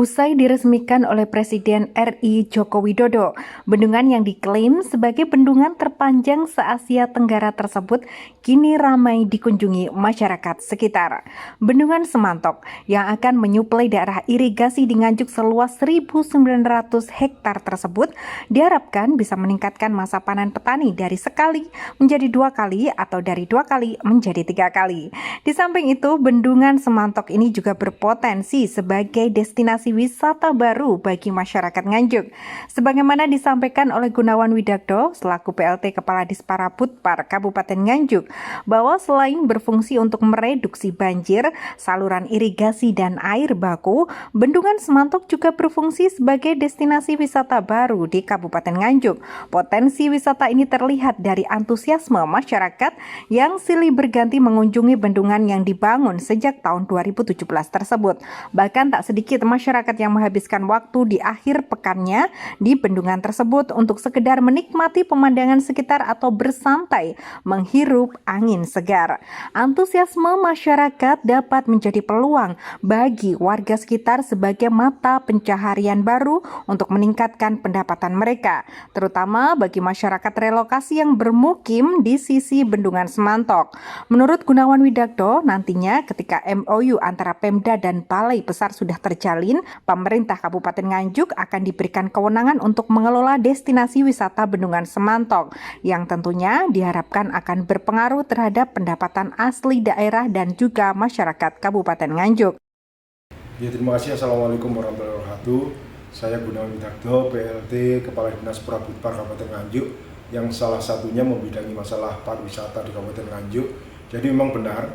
Usai diresmikan oleh Presiden RI Joko Widodo, bendungan yang diklaim sebagai bendungan terpanjang se-Asia Tenggara tersebut kini ramai dikunjungi masyarakat sekitar. Bendungan Semantok yang akan menyuplai daerah irigasi di Nganjuk seluas 1.900 hektar tersebut diharapkan bisa meningkatkan masa panen petani dari sekali menjadi 2 kali atau dari 2 kali menjadi 3 kali. Di samping itu, bendungan Semantok ini juga berpotensi sebagai destinasi wisata baru bagi masyarakat Nganjuk. Sebagaimana disampaikan oleh Gunawan Widakdo selaku PLT Kepala Disparabutpar Kabupaten Nganjuk, bahwa selain berfungsi untuk mereduksi banjir, saluran irigasi dan air baku, bendungan Semantok juga berfungsi sebagai destinasi wisata baru di Kabupaten Nganjuk. Potensi wisata ini terlihat dari antusiasme masyarakat yang silih berganti mengunjungi bendungan yang dibangun sejak tahun 2017 tersebut. Bahkan tak sedikit masyarakat yang menghabiskan waktu di akhir pekannya di bendungan tersebut untuk sekedar menikmati pemandangan sekitar atau bersantai menghirup angin segar. Antusiasme masyarakat dapat menjadi peluang bagi warga sekitar sebagai mata pencaharian baru untuk meningkatkan pendapatan mereka, terutama bagi masyarakat relokasi yang bermukim di sisi bendungan Semantok. Menurut Gunawan Widakdo, nantinya ketika MOU antara Pemda dan Balai Besar sudah terjalin, pemerintah Kabupaten Nganjuk akan diberikan kewenangan untuk mengelola destinasi wisata bendungan Semantok yang tentunya diharapkan akan berpengaruh terhadap pendapatan asli daerah dan juga masyarakat Kabupaten Nganjuk. Ya, terima kasih. Assalamualaikum warahmatullahi wabarakatuh. Saya Gunawan Widakdo, PLT Kepala Dinas Prabutpar Kabupaten Nganjuk, yang salah satunya membidangi masalah pariwisata di Kabupaten Nganjuk. Jadi memang benar.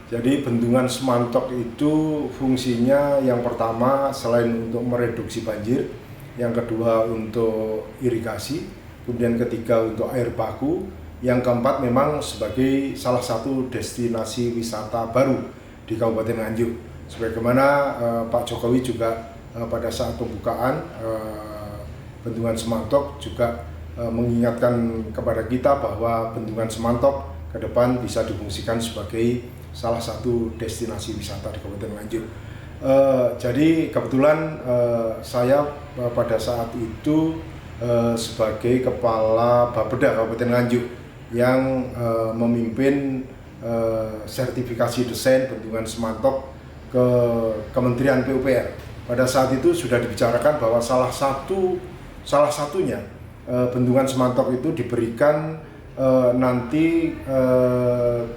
Jadi bendungan Semantok itu fungsinya yang pertama selain untuk mereduksi banjir, yang kedua untuk irigasi, kemudian ketiga untuk air baku, yang keempat memang sebagai salah satu destinasi wisata baru di Kabupaten Nganjuk. Sebagaimana Pak Jokowi juga pada saat pembukaan bendungan Semantok juga mengingatkan kepada kita bahwa bendungan Semantok ke depan bisa difungsikan sebagai salah satu destinasi wisata di Kabupaten Nganjuk. Jadi kebetulan saya pada saat itu sebagai Kepala Bapeda Kabupaten Nganjuk yang memimpin sertifikasi desain bendungan Semantok ke Kementerian PUPR. Pada saat itu sudah dibicarakan bahwa salah satunya bendungan Semantok itu diberikan nanti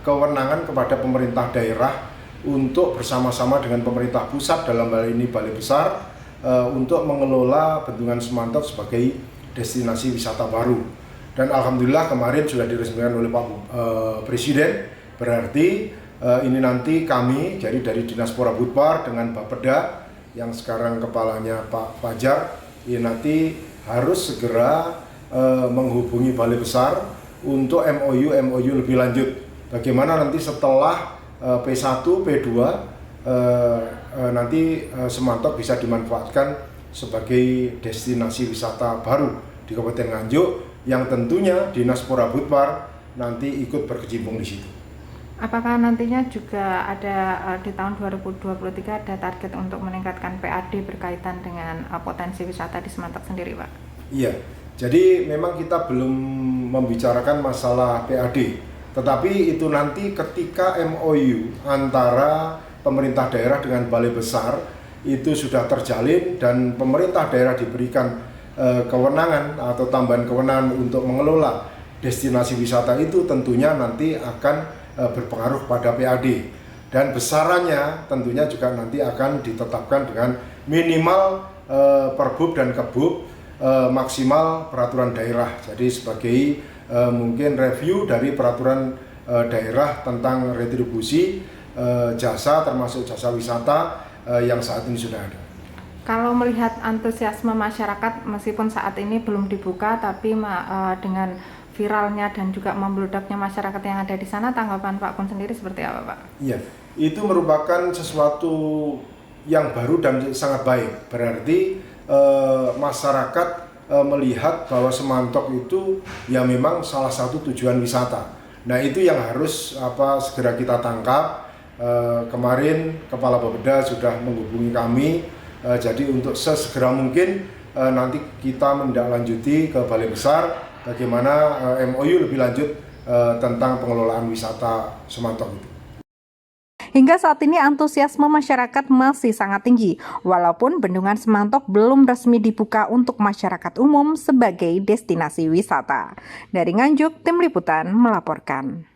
kewenangan kepada pemerintah daerah untuk bersama-sama dengan pemerintah pusat, dalam hal ini Balai Besar, untuk mengelola bendungan Semantok sebagai destinasi wisata baru. Dan alhamdulillah kemarin sudah diresmikan oleh Pak Presiden. Berarti ini nanti kami, jadi dari Dinas Prabutpar dengan Bapeda yang sekarang kepalanya Pak Fajar, ini nanti harus segera menghubungi Balai Besar untuk MOU lebih lanjut. Bagaimana nanti setelah P1, P2 nanti Semantok bisa dimanfaatkan sebagai destinasi wisata baru di Kabupaten Nganjuk, yang tentunya Dinas Prabutpar nanti ikut berkecimpung di situ. Apakah nantinya juga ada di tahun 2023 ada target untuk meningkatkan PAD berkaitan dengan potensi wisata di Semantok sendiri, Pak? Iya. Jadi memang kita belum membicarakan masalah PAD, tetapi itu nanti ketika MOU antara pemerintah daerah dengan Balai Besar itu sudah terjalin dan pemerintah daerah diberikan kewenangan atau tambahan kewenangan untuk mengelola destinasi wisata itu, tentunya nanti akan berpengaruh pada PAD, dan besarannya tentunya juga nanti akan ditetapkan dengan minimal Perbub dan Kebub, maksimal peraturan daerah. Jadi sebagai mungkin review dari peraturan daerah tentang retribusi jasa, termasuk jasa wisata yang saat ini sudah ada. Kalau melihat antusiasme masyarakat, meskipun saat ini belum dibuka, tapi dengan viralnya dan juga membludaknya masyarakat yang ada di sana, tanggapan Pak Kun sendiri seperti apa, Pak? Iya, itu merupakan sesuatu yang baru dan sangat baik. Berarti masyarakat melihat bahwa Semantok itu ya memang salah satu tujuan wisata. Nah, itu yang harus segera kita tangkap. Kemarin Kepala Bapeda sudah menghubungi kami Jadi untuk sesegera mungkin nanti kita menindaklanjuti ke Balai Besar bagaimana MOU lebih lanjut tentang pengelolaan wisata Semantok itu. Hingga saat ini antusiasme masyarakat masih sangat tinggi, walaupun Bendungan Semantok belum resmi dibuka untuk masyarakat umum sebagai destinasi wisata. Dari Nganjuk, Tim Liputan melaporkan.